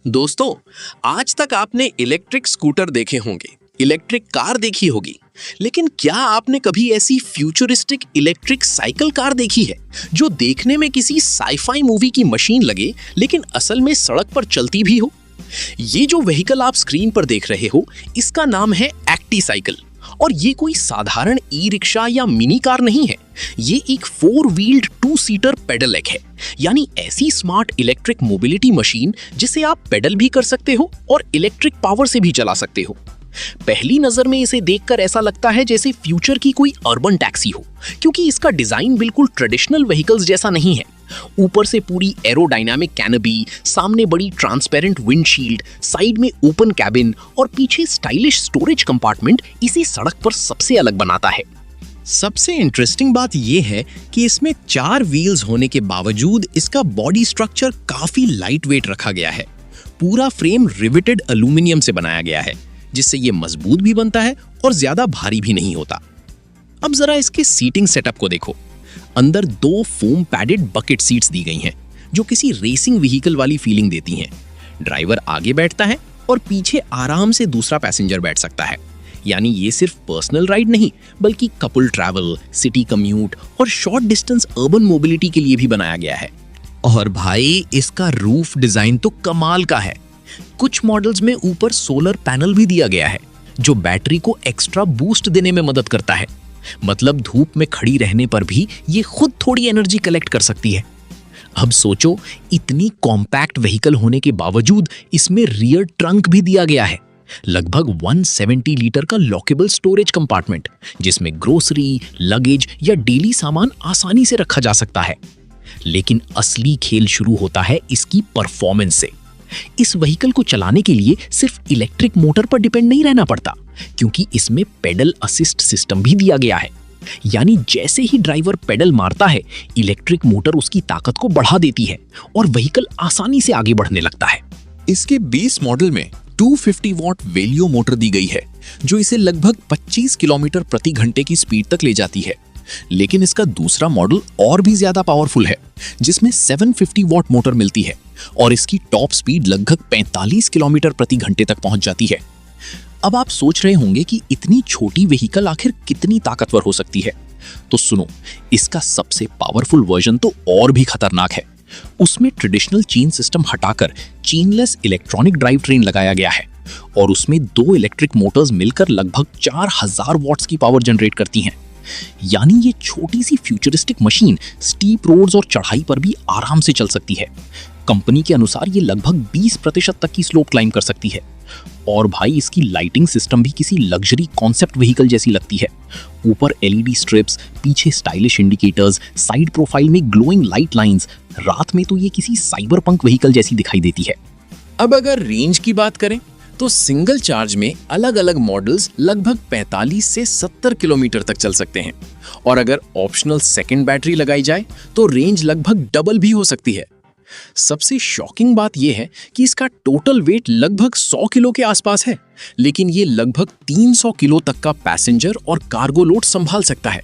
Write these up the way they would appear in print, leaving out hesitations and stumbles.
दोस्तों, आज तक आपने इलेक्ट्रिक स्कूटर देखे होंगे, इलेक्ट्रिक कार देखी होगी, लेकिन क्या आपने कभी ऐसी फ्यूचरिस्टिक इलेक्ट्रिक साइकिल कार देखी है जो देखने में किसी साईफाई मूवी की मशीन लगे लेकिन असल में सड़क पर चलती भी हो? ये जो व्हीकल आप स्क्रीन पर देख रहे हो, इसका नाम है एक्टी साइकिल। और ये कोई साधारण ई रिक्शा या मिनी कार नहीं है, ये एक 4 व्हील्ड 2 सीटर पेडलेक है, यानी ऐसी स्मार्ट इलेक्ट्रिक मोबिलिटी मशीन जिसे आप पेडल भी कर सकते हो और इलेक्ट्रिक पावर से भी चला सकते हो। पहली नजर में इसे देखकर ऐसा लगता है जैसे फ्यूचर की कोई अर्बन टैक्सी हो, क्योंकि इसका डिजाइन बिल्कुल ट्रेडिशनल व्हीकल्स जैसा नहीं है। ऊपर से पूरी एरोडायनामिक कैनोपी, सामने बड़ी ट्रांसपेरेंट विंडशील्ड, साइड में ओपन कैबिन और पीछे स्टाइलिश स्टोरेज कंपार्टमेंट इसे सड़क पर सबसे अलग बनाता है। सबसे इंटरेस्टिंग बात यह है कि इसमें 4 व्हील्स होने के बावजूद इसका बॉडी स्ट्रक्चर काफी लाइट वेट रखा गया है। पूरा फ्रेम रिवेटेड एल्यूमिनियम से बनाया गया है, जिससे ये मजबूत भी बनता है और ज्यादा भारी भी नहीं होता। अब जरा इसके सीटिंग सेटअप को देखो। अंदर 2 फोम पैडेड बकेट सीट्स दी गई हैं, जो किसी रेसिंग व्हीकल वाली फीलिंग देती हैं। ड्राइवर आगे बैठता है और पीछे आराम से दूसरा पैसेंजर बैठ सकता है। यानी ये सिर्फ पर्सनल राइड नहीं, बल्कि कपल ट्रैवल, सिटी कम्यूट और शॉर्ट डिस्टेंस अर्बन मोबिलिटी के लिए भी बनाया गया है। और भाई, इसका रूफ डिजाइन तो कमाल का है। कुछ मॉडल्स में ऊपर सोलर पैनल भी दिया गया है, जो बैटरी को एक्स्ट्रा बूस्ट देने में मदद करता है। मतलब धूप में खड़ी रहने पर भी ये खुद थोड़ी एनर्जी कलेक्ट कर सकती है। अब सोचो, इतनी कॉम्पैक्ट व्हीकल होने के बावजूद इसमें रियर ट्रंक भी दिया गया है, लगभग 170 लीटर का लॉकेबल स्टोरेज कंपार्टमेंट, जिसमें ग्रोसरी, लगेज या डेली सामान आसानी से रखा जा सकता है। लेकिन असली खेल शुरू होता है इसकी परफॉर्मेंस से। इस व्हीकल को चलाने के लिए सिर्फ इलेक्ट्रिक मोटर पर डिपेंड नहीं रहना पड़ता, क्योंकि इसमें पेडल असिस्ट सिस्टम भी दिया गया है। यानी जैसे ही ड्राइवर पेडल मारता है, इलेक्ट्रिक मोटर उसकी ताकत को बढ़ा देती है और व्हीकल आसानी से आगे बढ़ने लगता है। इसके बेस मॉडल में 250 वॉट वेलियो मोटर दी गई है, जो इसे लगभग 25 किलोमीटर प्रति घंटे की स्पीड तक ले जाती है। लेकिन इसका दूसरा मॉडल और भी ज्यादा पावरफुल है, जिसमें 750 वॉट मोटर मिलती है और इसकी टॉप स्पीड लगभग 45 किलोमीटर प्रति घंटे तक पहुंच जाती है। अब आप सोच रहे होंगे कि इतनी छोटी व्हीकल आखिर कितनी ताकतवर हो सकती है। तो सुनो, इसका सबसे पावरफुल वर्जन तो और भी खतरनाक है। उसमें ट्रेडिशनल चेन सिस्टम हटाकर चेनलेस इलेक्ट्रॉनिक ड्राइव ट्रेन लगाया गया है और उसमें 2 इलेक्ट्रिक मोटर्स मिलकर लगभग 4000 वॉट्स की पावर जनरेट करती हैं। यानी ये छोटी सी फ्यूचरिस्टिक मशीन स्टीप रोड्स और चढ़ाई पर भी आराम से चल सकती है। कंपनी के अनुसार ये लगभग 20% तक की स्लोप क्लाइम कर सकती है। और भाई, इसकी लाइटिंग सिस्टम भी किसी लग्जरी कॉन्सेप्ट व्हीकल जैसी लगती है। ऊपर एलईडी स्ट्रिप्स, पीछे स्टाइलिश इंडिकेटर्स, साइड प्रोफाइल में ग्लोइंग लाइट लाइंस। रात में तो ये किसी साइबरपंक व्हीकल जैसी दिखाई देती है। अब अगर रेंज की बात करें तो सिंगल चार्ज में अलग अलग मॉडल्स लगभग 45 से 70 किलोमीटर तक चल सकते हैं, और अगर ऑप्शनल सेकंड बैटरी लगाई जाए तो रेंज लगभग डबल भी हो सकती है। सबसे शॉकिंग बात यह है कि इसका टोटल वेट लगभग 100 किलो के आसपास है, लेकिन ये लगभग 300 किलो तक का पैसेंजर और कार्गो लोड संभाल सकता है।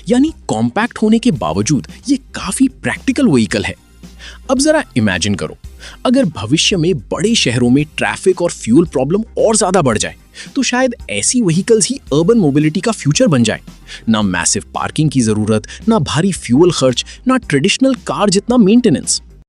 यानी कॉम्पैक्ट होने के बावजूद ये काफी प्रैक्टिकल व्हीकल है। अब जरा इमेजिन करो, अगर भविष्य में बड़े शहरों में ट्रैफिक और फ्यूल प्रॉब्लम और ज्यादा बढ़ जाए, तो शायद ऐसी व्हीकल्स ही अर्बन मोबिलिटी का फ्यूचर बन जाए। ना मैसिव पार्किंग की जरूरत, ना भारी फ्यूल खर्च, ना ट्रेडिशनल कार जितना मेंटेनेंस।